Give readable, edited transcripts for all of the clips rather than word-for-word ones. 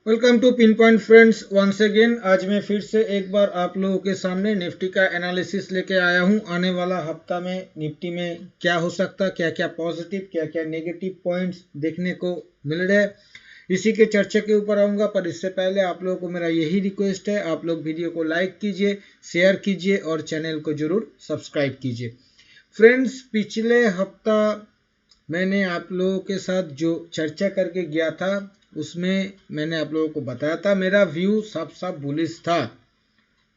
Welcome to pin point friends once again. आज मैं फिर से एक बार आप लोगों के सामने निफ्टी का एनालिसिस लेके आया हूं। आने वाला हफ्ता में निफ्टी में क्या हो सकता, क्या क्या पॉजिटिव क्या क्या नेगेटिव पॉइंट्स देखने को मिल रहे, इसी के चर्चा के ऊपर आऊंगा। पर इससे पहले आप लोगों को मेरा यही रिक्वेस्ट है, आप लोग वीडियो को लाइक कीजिए, शेयर कीजिए और चैनल को जरूर सब्सक्राइब कीजिए। फ्रेंड्स, पिछले हफ्ता मैंने आप लोगों के साथ जो चर्चा करके गया था उसमें मैंने आप लोगों को बताया था मेरा व्यू साफ साफ बुलिश था।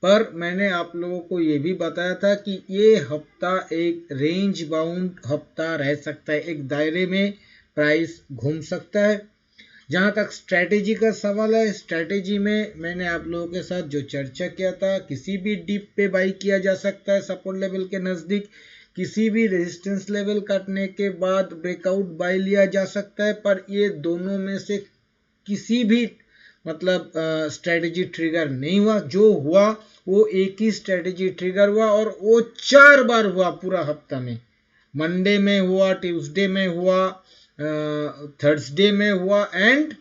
पर मैंने आप लोगों को ये भी बताया था कि ये हफ्ता एक रेंज बाउंड हफ्ता रह सकता है, एक दायरे में प्राइस घूम सकता है। जहां तक स्ट्रैटेजी का सवाल है, स्ट्रैटेजी में मैंने आप लोगों के साथ जो चर्चा किया था, किसी भी डिप पे बाई किया जा सकता है सपोर्ट लेवल के नज़दीक, किसी भी रेजिस्टेंस लेवल काटने के बाद ब्रेकआउट बाय लिया जा सकता है। पर ये दोनों में से किसी भी मतलब स्ट्रेटजी ट्रिगर नहीं हुआ। जो हुआ वो एक ही स्ट्रेटजी ट्रिगर हुआ और वो 4 बार हुआ पूरा हफ्ता में। मंडे में हुआ, ट्यूसडे में हुआ, थर्सडे में हुआ एंड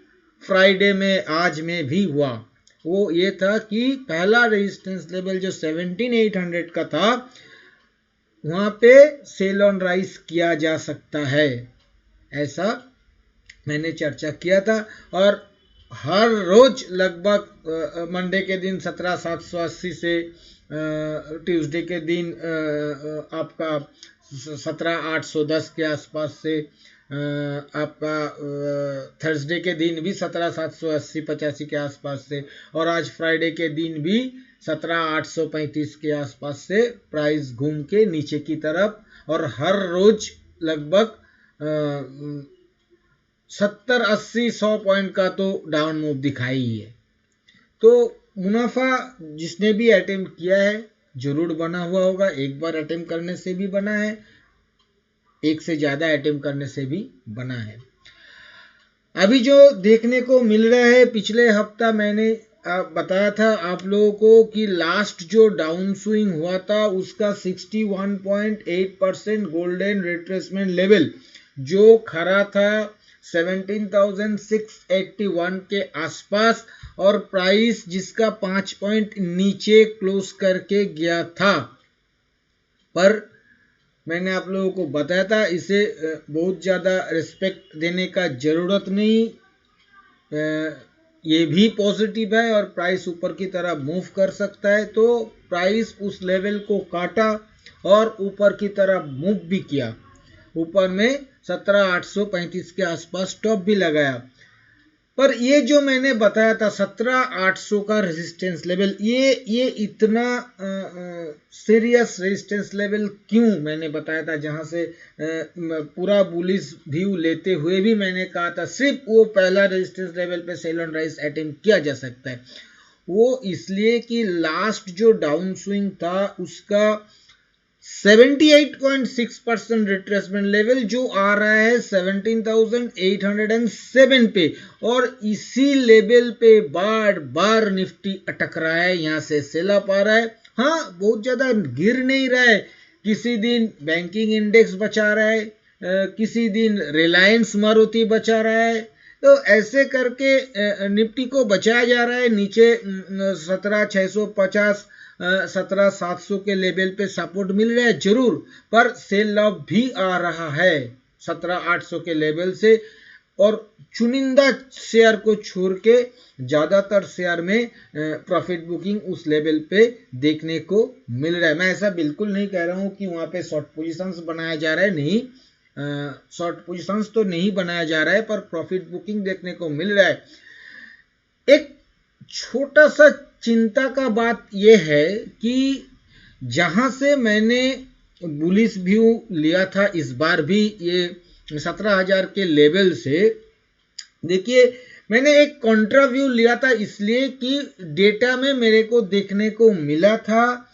फ्राइडे में आज में भी हुआ। वो ये था कि पहला रेजिस्टेंस लेवल जो 17,800 का था वहां पे सेल ऑन राइज किया जा सकता है, ऐसा मैंने चर्चा किया था। और हर रोज लगभग मंडे के दिन 17,780 से ट्यूसडे के दिन आपका 17,810 के आसपास से आपका थर्सडे के दिन भी 17,780-85 के आसपास से, और आज फ्राइडे के दिन भी 17,835 के आसपास से प्राइस घूम के नीचे की तरफ, और हर रोज लगभग 70-80-100 पॉइंट का तो डाउन मूव दिखाई ही है। तो मुनाफा जिसने भी अटेम्प्ट किया है जरूर बना हुआ होगा। एक बार अटेम्प्ट करने से भी बना है, एक से ज्यादा अटेम्प्ट करने से भी बना है। अभी जो देखने को मिल रहा है, पिछले हफ्ता मैंने बताया था आप लोगों को कि लास्ट जो डाउन स्विंग हुआ था उसका 61.8% गोल्डन रिट्रेसमेंट लेवल जो खड़ा था 17,681 के आसपास, और प्राइस जिसका 5 पॉइंट नीचे क्लोज करके गया था। पर मैंने आप लोगों को बताया था इसे बहुत ज़्यादा रिस्पेक्ट देने का ज़रूरत नहीं। ये भी पॉजिटिव है और प्राइस ऊपर की तरफ मूव कर सकता है। तो प्राइस उस लेवल को काटा और ऊपर की तरफ मूव भी किया। ऊपर में 17,835 के आसपास टॉप भी लगाया। पर ये जो मैंने बताया था 17,800 का रेजिस्टेंस लेवल, ये इतना सीरियस रेजिस्टेंस लेवल क्यों मैंने बताया था, जहां से पूरा बुलिश व्यू लेते हुए भी मैंने कहा था सिर्फ वो पहला रेजिस्टेंस लेवल पे सेल ऑन राइज अटेम्प्ट किया जा सकता है। वो इसलिए कि लास्ट जो डाउन स्विंग था उसका 78.6% रिट्रेसमेंट लेवल जो आ रहा है 17,807 पे, और इसी लेवल पे बार बार निफ्टी अटक रहा है। यहां से सेल अप आ रहा है। हाँ, बहुत ज्यादा गिर नहीं रहा है। किसी दिन बैंकिंग इंडेक्स बचा रहा है, किसी दिन रिलायंस मारुति बचा रहा है। तो ऐसे करके निफ्टी को बचाया जा रहा है। नीचे 17,650 17,700 के लेवल पे सपोर्ट मिल रहा है जरूर, पर सेल ऑफ भी आ रहा है 17,800 के लेवल से, और चुनिंदा शेयर को छोड़ के ज्यादातर शेयर में प्रॉफिट बुकिंग उस लेवल पे देखने को मिल रहा है। मैं ऐसा बिल्कुल नहीं कह रहा हूं कि वहां पे शॉर्ट पोजीशंस बनाया जा रहा है, नहीं, शॉर्ट पोजीशंस तो नहीं बनाया जा रहा है, पर प्रॉफिट बुकिंग देखने को मिल रहा है। एक छोटा सा चिंता का बात यह है कि जहां से मैंने बुलिश व्यू लिया था इस बार भी ये 17,000 के लेवल से, देखिए मैंने एक कॉन्ट्रा व्यू लिया था इसलिए कि डेटा में मेरे को देखने को मिला था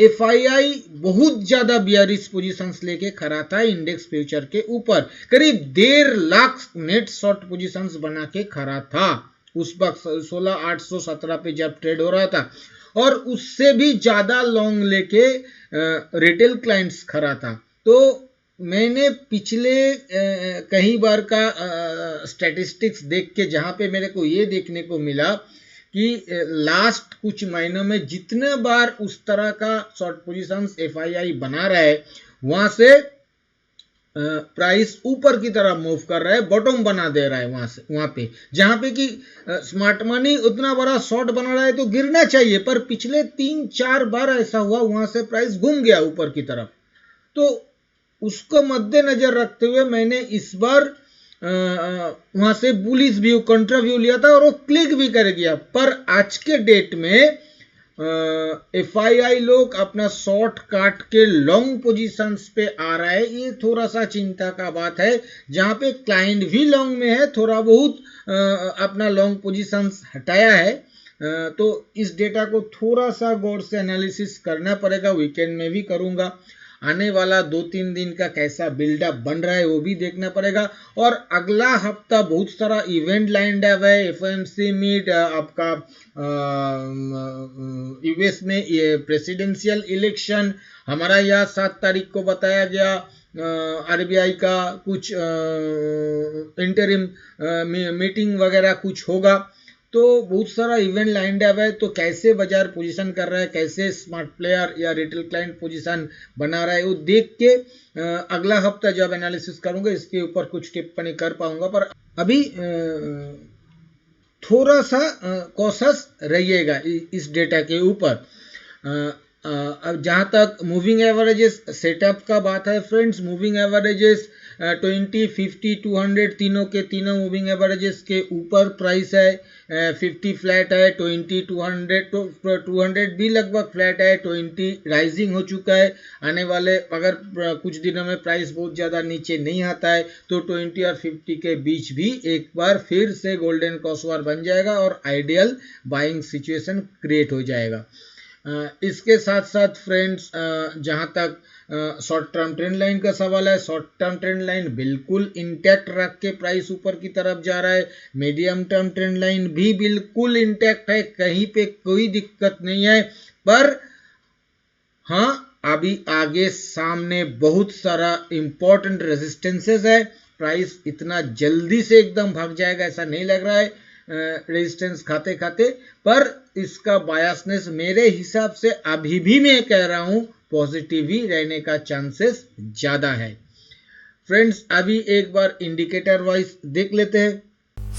एफआईआई बहुत ज्यादा बियरिश पोजीशंस लेके खड़ा था इंडेक्स फ्यूचर के ऊपर। करीब 1.5 लाख नेट शॉर्ट पोजीशंस बना के खड़ा था उस वक्त 16,817 पे जब ट्रेड हो रहा था, और उससे भी ज्यादा लॉन्ग लेके रिटेल क्लाइंट्स खड़ा था। तो मैंने पिछले कई बार का स्टैटिस्टिक्स देख के जहां पे मेरे को ये देखने को मिला कि लास्ट कुछ महीनों में जितने बार उस तरह का शॉर्ट पोजीशंस एफआईआई बना रहा है वहां से प्राइस ऊपर की तरफ मूव कर रहा है, बॉटम बना दे रहा है वहां पे जहां पे कि स्मार्ट मनी उतना बड़ा शॉर्ट बना रहा है तो गिरना चाहिए, पर पिछले 3-4 बार ऐसा हुआ वहां से प्राइस घूम गया ऊपर की तरफ। तो उसको मद्देनजर रखते हुए मैंने इस बार वहां से बुलिश व्यू कंट्रा व्यू लिया था और वो क्लिक भी कर गया। पर आज के डेट में एफआईआई लोग अपना शॉर्ट काट के लॉन्ग पोजीशंस पे आ रहा है, ये थोड़ा सा चिंता का बात है। जहां पे क्लाइंट भी लॉन्ग में है, थोड़ा बहुत अपना लॉन्ग पोजीशंस हटाया है, तो इस डेटा को थोड़ा सा गौर से एनालिसिस करना पड़ेगा। वीकेंड में भी करूंगा, आने वाला 2-3 दिन का कैसा बिल्डअप बन रहा है वो भी देखना पड़ेगा। और अगला हफ्ता बहुत सारा इवेंट लाइंड अप है, एफओएमसी मीट, आपका यूएस में ये प्रेसिडेंशियल इलेक्शन, हमारा यहाँ 7 तारीख को बताया गया आरबीआई का कुछ इंटरिम मीटिंग वगैरह कुछ होगा, तो बहुत सारा इवेंट लाइंड अप है। तो कैसे बाजार पोजीशन कर रहा है, कैसे स्मार्ट प्लेयर या रिटेल क्लाइंट पोजीशन बना रहा है, वो देख के अगला हफ्ता जब एनालिसिस करूंगा इसके ऊपर कुछ टिप्पणी कर पाऊंगा। पर अभी थोड़ा सा कॉशस रहिएगा इस डेटा के ऊपर। अब जहां तक मूविंग एवरेजेस सेटअप का बात है फ्रेंड्स, मूविंग एवरेजेस 20, 50, 200 तीनों के तीनों मूविंग एवरेजेस के ऊपर प्राइस है। 50 फ्लैट है, 20, 200 भी लगभग फ्लैट है, 20 राइजिंग हो चुका है। आने वाले अगर कुछ दिनों में प्राइस बहुत ज़्यादा नीचे नहीं आता है तो 20 और 50 के बीच भी एक बार फिर से गोल्डन क्रॉसओवर बन जाएगा और आइडियल बाइंग सिचुएशन क्रिएट हो जाएगा। इसके साथ साथ फ्रेंड्स जहां तक शॉर्ट टर्म ट्रेंड लाइन का सवाल है, शॉर्ट टर्म ट्रेंड लाइन बिल्कुल इंटैक्ट रख के प्राइस ऊपर की तरफ जा रहा है। मीडियम टर्म ट्रेंड लाइन भी बिल्कुल इंटैक्ट है, कहीं पे कोई दिक्कत नहीं है। पर हाँ, अभी आगे सामने बहुत सारा इंपॉर्टेंट रेजिस्टेंसेस है, प्राइस इतना जल्दी से एकदम भाग जाएगा ऐसा नहीं लग रहा है रेजिस्टेंस खाते खाते। पर इसका बायसनेस मेरे हिसाब से अभी भी मैं कह रहा हूं पॉजिटिव ही रहने का चांसेस ज्यादा है। फ्रेंड्स अभी एक बार इंडिकेटर वाइज देख लेते हैं।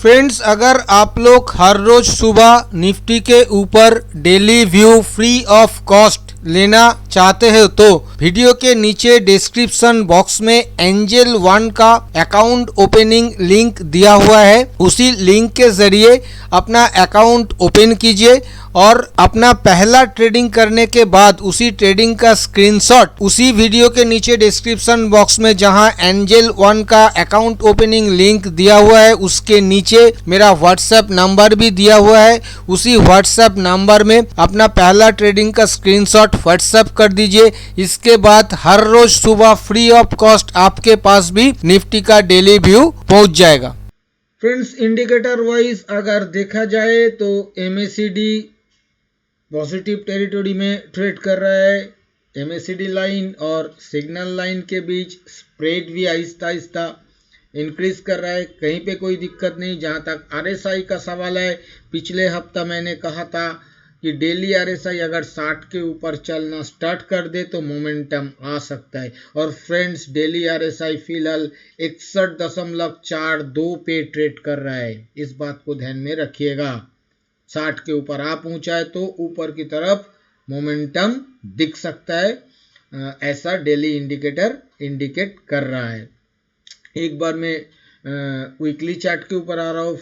फ्रेंड्स अगर आप लोग हर रोज सुबह निफ्टी के ऊपर daily view free of cost लेना चाहते हो तो वीडियो के नीचे डिस्क्रिप्शन बॉक्स में एंजल 1 का अकाउंट ओपनिंग लिंक दिया हुआ है, उसी लिंक के जरिए अपना अकाउंट ओपन कीजिए और अपना पहला ट्रेडिंग करने के बाद उसी ट्रेडिंग का स्क्रीनशॉट उसी वीडियो के नीचे डिस्क्रिप्शन बॉक्स में जहां एंजल 1 का अकाउंट ओपनिंग लिंक दिया हुआ है उसके नीचे मेरा व्हाट्सएप नंबर भी दिया हुआ है, उसी व्हाट्सएप नंबर में अपना पहला ट्रेडिंग का स्क्रीनशॉट व्हाट्सएप कर दीजिए। इसके बाद हर रोज सुबह फ्री ऑफ कॉस्ट आपके पास भी निफ्टी का डेली व्यू पहुंच जाएगा। फ्रेंड्स इंडिकेटर वाइज अगर देखा जाए तो एमएसीडी पॉजिटिव टेरिटरी में ट्रेड कर रहा है। एमएसीडी लाइन और सिग्नल लाइन के बीच स्प्रेड भी आहिस्ता आहिस्ता इंक्रीज कर रहा है, कहीं पे कोई दिक्कत नहीं। जहां तक आरएसआई का सवाल है, पिछले हफ्ता मैंने कहा था कि डेली आरएसआई अगर 60 के ऊपर चलना स्टार्ट कर दे तो मोमेंटम आ सकता है। और फ्रेंड्स डेली आरएसआई फिलहाल 61.42 पे ट्रेड कर रहा है, इस बात को ध्यान में रखिएगा। 60 के ऊपर आ पहुंचा है तो ऊपर की तरफ मोमेंटम दिख सकता है, ऐसा डेली इंडिकेटर इंडिकेट कर रहा है। एक बार मैं वीकली चार्ट के ऊपर आ रहा हूं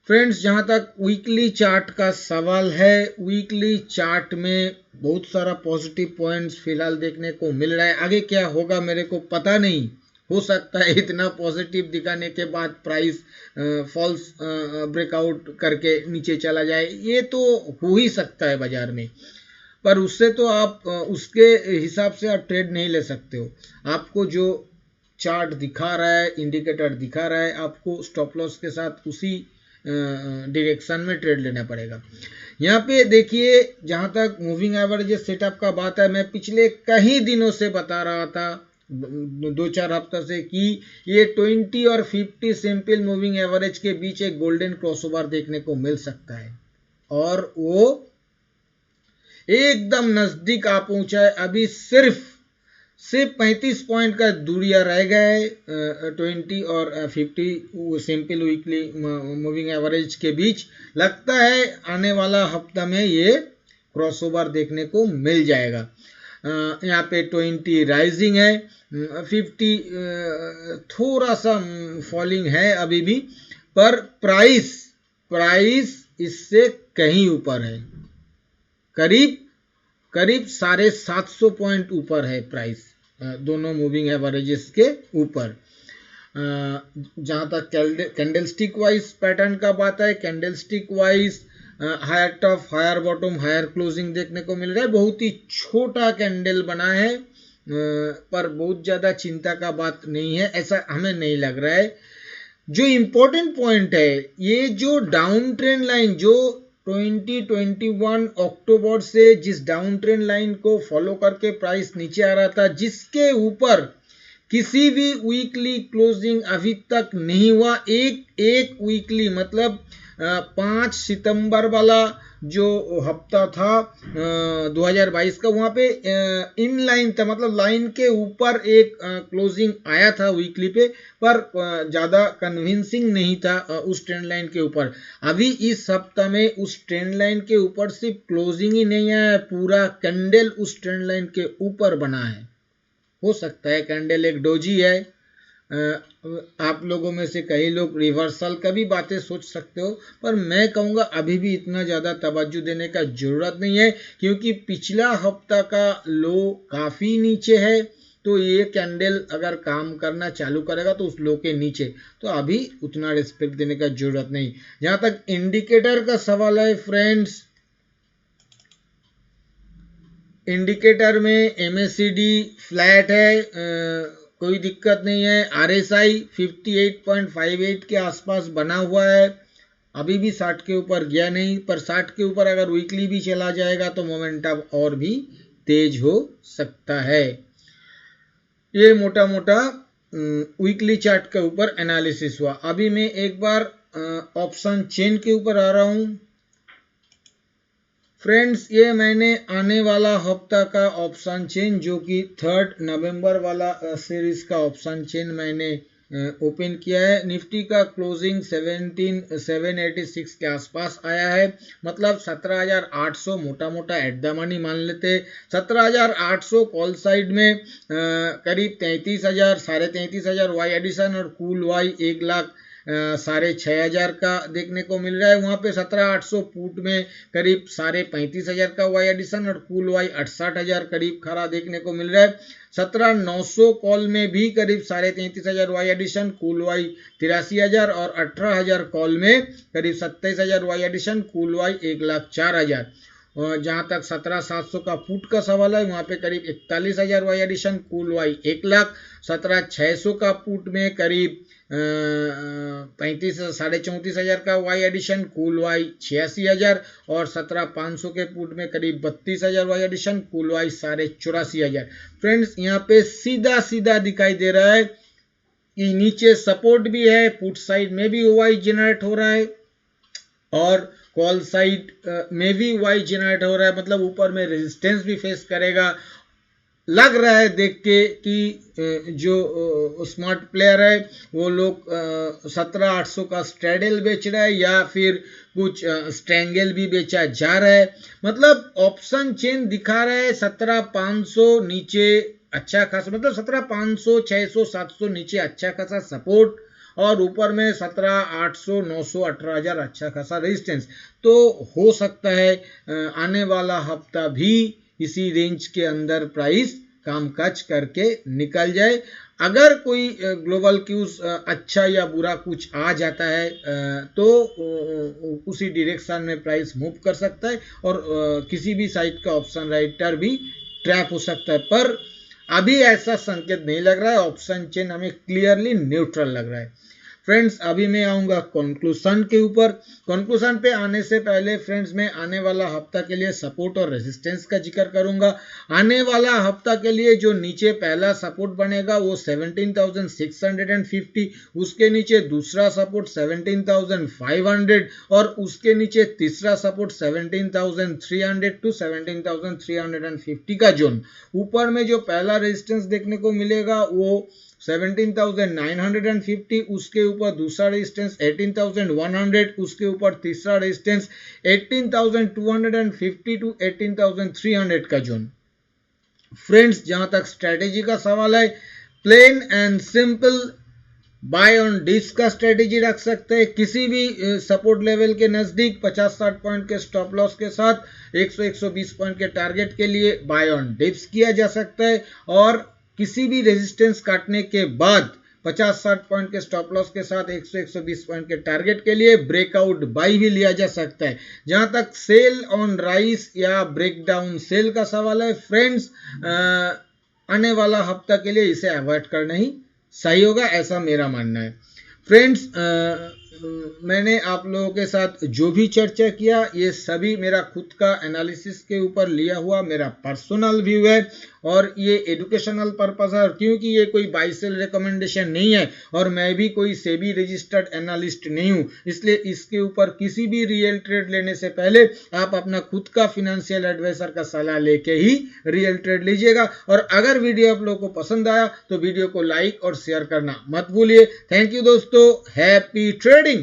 फ्रेंड्स जहां तक वीकली चार्ट का सवाल है, वीकली चार्ट में बहुत सारा पॉजिटिव पॉइंट्स फिलहाल देखने को मिल रहा है। आगे क्या होगा मेरे को पता नहीं, हो सकता है इतना पॉजिटिव दिखाने के बाद प्राइस फॉल्स ब्रेकआउट करके नीचे चला जाए, ये तो हो ही सकता है बाजार में। पर उससे तो आप उसके हिसाब से आप ट्रेड नहीं ले सकते हो। आपको जो चार्ट दिखा रहा है, इंडिकेटर दिखा रहा है, आपको स्टॉप लॉस के साथ उसी डायरेक्शन में ट्रेड लेना पड़ेगा। यहाँ पे देखिए, जहाँ तक मूविंग एवरेजेस सेटअप का बात है, मैं पिछले कई दिनों से बता रहा था, 2-4 हफ्ता से, कि ये 20 और 50 सिंपल मूविंग एवरेज के बीच एक गोल्डन क्रॉसओवर देखने को मिल सकता है, और वो एकदम नजदीक आ पहुंचा है। अभी सिर्फ 35 पॉइंट का दूरिया रह गए 20 और 50 सिंपल वीकली मूविंग एवरेज के बीच। लगता है आने वाला हफ्ता में ये क्रॉसओवर देखने को मिल जाएगा। यहाँ पे 20 राइजिंग है, 50 थोड़ा सा फॉलिंग है अभी भी, पर प्राइस इससे कहीं ऊपर है, करीब 750 पॉइंट ऊपर है प्राइस, दोनों मूविंग एवरेजेस के ऊपर। जहाँ तक कैंडलस्टिक वाइज पैटर्न का बात है, candlestick wise higher top, higher bottom, higher closing देखने को मिल रहा है। बहुत ही छोटा कैंडल बना है, पर बहुत ज़्यादा चिंता का बात नहीं है, ऐसा हमें नहीं लग रहा है। जो इम्पोर्टेंट पॉइंट है, ये जो डाउन ट्रेंड लाइन, जो 2021 अक्टूबर से जिस डाउन ट्रेंड लाइन को फॉलो करके प्राइस नीचे आ रहा था, जिसके ऊपर किसी भी वीकली क्लोजिंग अभी तक नहीं हुआ, एक वीकली मतलब 5 सितंबर वाला जो हफ्ता था 2022 का, वहाँ पे इन लाइन था, मतलब लाइन के ऊपर एक क्लोजिंग आया था वीकली पे, पर ज़्यादा कन्विंसिंग नहीं था उस ट्रेंड लाइन के ऊपर। अभी इस हफ्ता में उस ट्रेंड लाइन के ऊपर सिर्फ क्लोजिंग ही नहीं है, पूरा कैंडल उस ट्रेंड लाइन के ऊपर बना है। हो सकता है कैंडल एक डोजी है, आप लोगों में से कई लोग रिवर्सल का भी बातें सोच सकते हो, पर मैं कहूँगा अभी भी इतना ज़्यादा तवज्जो देने का ज़रूरत नहीं है, क्योंकि पिछला हफ्ता का लो काफ़ी नीचे है। तो ये कैंडल अगर काम करना चालू करेगा तो उस लो के नीचे, तो अभी उतना रिस्पेक्ट देने का ज़रूरत नहीं। जहाँ तक इंडिकेटर का सवाल है फ्रेंड्स, इंडिकेटर में MACD फ्लैट है, कोई दिक्कत नहीं है। RSI 58.58 के आसपास बना हुआ है, अभी भी 60 के ऊपर गया नहीं, पर 60 के ऊपर अगर वीकली भी चला जाएगा तो मोमेंटम और भी तेज हो सकता है। ये मोटा मोटा वीकली चार्ट के ऊपर एनालिसिस हुआ। अभी मैं एक बार ऑप्शन चेन के ऊपर आ रहा हूँ फ्रेंड्स। ये मैंने आने वाला हफ्ता का ऑप्शन चेन, जो कि 3 नवंबर वाला सीरीज का ऑप्शन चेन मैंने ओपन किया है। निफ्टी का क्लोजिंग 17,786 के आसपास आया है, मतलब 17,800 मोटा मोटा एट द मनी मान लेते। 17,800 कॉल साइड में करीब 33,000 साढ़े 33,000 वाई एडिशन और कूल वाई 1,06,500 का देखने को मिल रहा है। वहाँ पे 17,800 पुट में करीब 35,500 का वाई एडिशन और कूल वाई 68,000 करीब खड़ा देखने को मिल रहा है। 17,900 कॉल में भी करीब 33,500 वाई एडिशन, कूल वाई 83,000 और 18,000 कॉल में करीब 27,000 वाई एडिशन, कूल वाई 1,04,000। जहाँ तक 17,700 का पुट का सवाल है, वहाँ पे करीब 41,000 वाई एडिशन, कूल वाई 1,00,000। 17,600 का पुट में करीब 34,500 का वाई एडिशन, कूल वाई 86,000 और 17,500 के पुट में करीब 32,000 वाई एडिशन, कूल वाई 84,500। फ्रेंड्स, यहाँ पे सीधा सीधा दिखाई दे रहा है कि नीचे सपोर्ट भी है, पुट साइड में भी वाई जनरेट हो रहा है और कॉल साइड में भी वाई जनरेट हो रहा है, मतलब ऊपर में रेजिस्टेंस भी फेस करेगा। लग रहा है देख के कि जो स्मार्ट प्लेयर है वो लोग 17,800 का स्ट्रैडल बेच रहा है या फिर कुछ स्ट्रैंगल भी बेचा जा रहा है। मतलब ऑप्शन चेन दिखा रहा है 17,500 नीचे अच्छा खासा, मतलब 17,500 600 700 नीचे अच्छा खासा सपोर्ट और ऊपर में 17,800 900 18,000 अच्छा खासा रेजिस्टेंस। तो हो सकता है आने वाला हफ्ता भी इसी रेंज के अंदर प्राइस कामकाज करके निकल जाए। अगर कोई ग्लोबल क्यूज अच्छा या बुरा कुछ आ जाता है तो उसी डायरेक्शन में प्राइस मूव कर सकता है और किसी भी साइड का ऑप्शन राइटर भी ट्रैप हो सकता है, पर अभी ऐसा संकेत नहीं लग रहा है। ऑप्शन चेन हमें क्लियरली न्यूट्रल लग रहा है। फ्रेंड्स अभी मैं आऊँगा कंक्लूजन के ऊपर। कंक्लूजन पे आने से पहले फ्रेंड्स मैं आने वाला हफ्ता के लिए सपोर्ट और रेजिस्टेंस का जिक्र करूंगा। आने वाला हफ्ता के लिए जो नीचे पहला सपोर्ट बनेगा वो 17,650, उसके नीचे दूसरा सपोर्ट 17,500 और उसके नीचे तीसरा सपोर्ट 17,300 टू 17,350 का जोन। ऊपर में जो पहला रेजिस्टेंस देखने को मिलेगा वो 17,950, उसके ऊपर दूसरा रेजिस्टेंस 18,100, उसके ऊपर तीसरा रेजिस्टेंस 18,250 टू 18,300 का जोन। फ्रेंड्स जहां तक स्ट्रेटेजी का सवाल है, plain and simple buy on dips का स्ट्रेटेजी रख सकते हैं। किसी भी सपोर्ट लेवल के नजदीक 50-60 पॉइंट के स्टॉप लॉस के साथ 100-120 पॉइंट के टारगेट के लिए बाय ऑन डिप्स किया जा सकता है और किसी भी रेजिस्टेंस काटने के बाद 50-60 पॉइंट के स्टॉप लॉस के साथ 100-120 पॉइंट के टारगेट के लिए ब्रेकआउट बाई भी लिया जा सकता है। जहां तक सेल ऑन राइस या ब्रेकडाउन सेल का सवाल है फ्रेंड्स, आने वाला हफ्ता के लिए इसे अवॉइड करना ही सही होगा, ऐसा मेरा मानना है। फ्रेंड्स मैंने आप लोगों के साथ जो भी चर्चा किया ये सभी मेरा खुद का एनालिसिस के ऊपर लिया हुआ मेरा पर्सनल व्यू है और ये एजुकेशनल पर्पस है, क्योंकि ये कोई बाय सेल रिकमेंडेशन नहीं है और मैं भी कोई सेबी रजिस्टर्ड एनालिस्ट नहीं हूँ, इसलिए इसके ऊपर किसी भी रियल ट्रेड लेने से पहले आप अपना खुद का फिनेंशियल एडवाइजर का सलाह लेके ही रियल ट्रेड लीजिएगा। और अगर वीडियो आप लोगों को पसंद आया तो वीडियो को लाइक और शेयर करना मत भूलिए। थैंक यू दोस्तों, हैप्पी ट्रेडिंग।